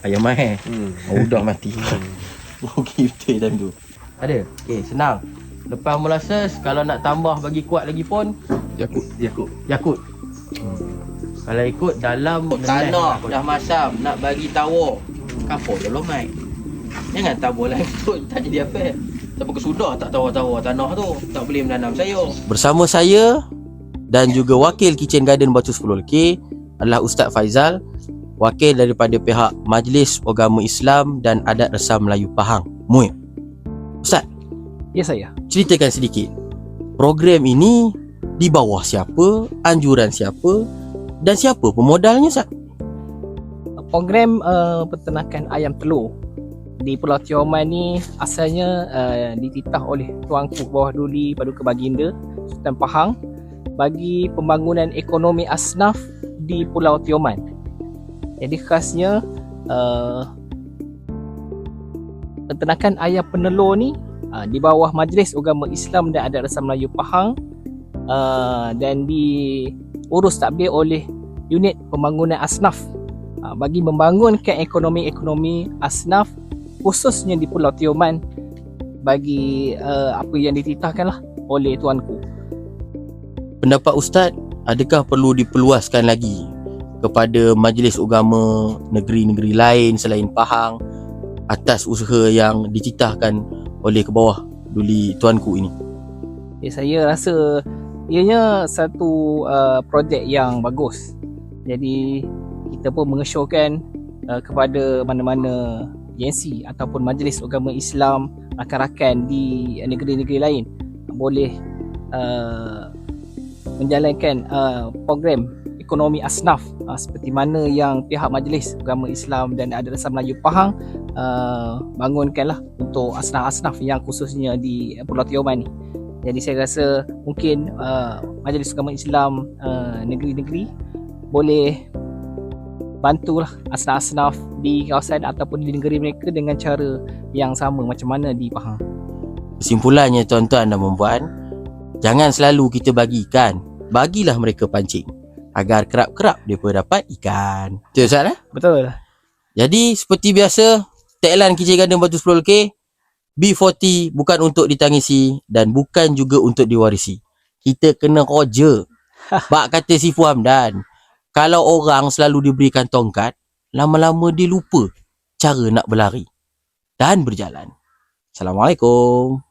Ayam mahal. Udah mati. Okey betul time tu. Ada? Okey, senang. Lepas molasses, kalau nak tambah bagi kuat lagi pun Yakult. Kalau ikut dalam tanah dah masam, nak bagi tawar, kapur Dolomite. Jangan tabur langsung, tak jadi apa. Sampai ke sudah tak tawar-tawar tanah tu, tak boleh menanam sayur. Bersama saya dan juga wakil Kitchen Garden Batu 10K adalah Ustaz Faizal, wakil daripada pihak Majlis Agama Islam dan Adat Resam Melayu Pahang, MUIP. Ustaz, Ya saya. ceritakan sedikit. Program ini di bawah siapa, anjuran siapa dan siapa pemodalnya, Ustaz? Program peternakan ayam telur di Pulau Tioman ni asalnya dititah oleh Tuanku Bawah Duli Paduka Baginda Sultan Pahang bagi pembangunan ekonomi asnaf di Pulau Tioman. Jadi khasnya peternakan ayam penelur ni di bawah Majlis Agama Islam dan Adat Resam Melayu Pahang dan diurus tadbir oleh unit pembangunan asnaf bagi membangunkan ekonomi asnaf khususnya di Pulau Tioman bagi apa yang dititahkanlah oleh tuanku. Pendapat Ustaz, adakah perlu diperluaskan lagi kepada majlis agama negeri-negeri lain selain Pahang atas usaha yang dititahkan oleh ke bawah Duli tuanku ini? Saya rasa ianya satu projek yang bagus. Jadi kita pun mengesyorkan kepada mana-mana agensi ataupun majlis agama Islam, rakan-rakan di negeri-negeri lain boleh menjalankan program ekonomi asnaf seperti mana yang pihak Majlis Agama Islam dan Adat Resam Melayu Pahang bangunkanlah untuk asnaf-asnaf yang khususnya di Pulau Tioman ni. Jadi saya rasa mungkin Majlis Agama Islam negeri-negeri boleh bantulah asnaf-asnaf di kawasan ataupun di negeri mereka dengan cara yang sama macam mana di Pahang. Kesimpulannya tuan-tuan dan puan-puan, jangan selalu kita bagikan, bagilah mereka pancing agar kerap-kerap mereka dapat ikan. Betul Ustaz? Betul. Jadi seperti biasa, tagline Kitchen Garden Batu 10K, B40 bukan untuk ditangisi dan bukan juga untuk diwarisi. Kita kena roja. Bak kata si Fu Hamdan, kalau orang selalu diberikan tongkat, lama-lama dia lupa cara nak berlari dan berjalan. Assalamualaikum.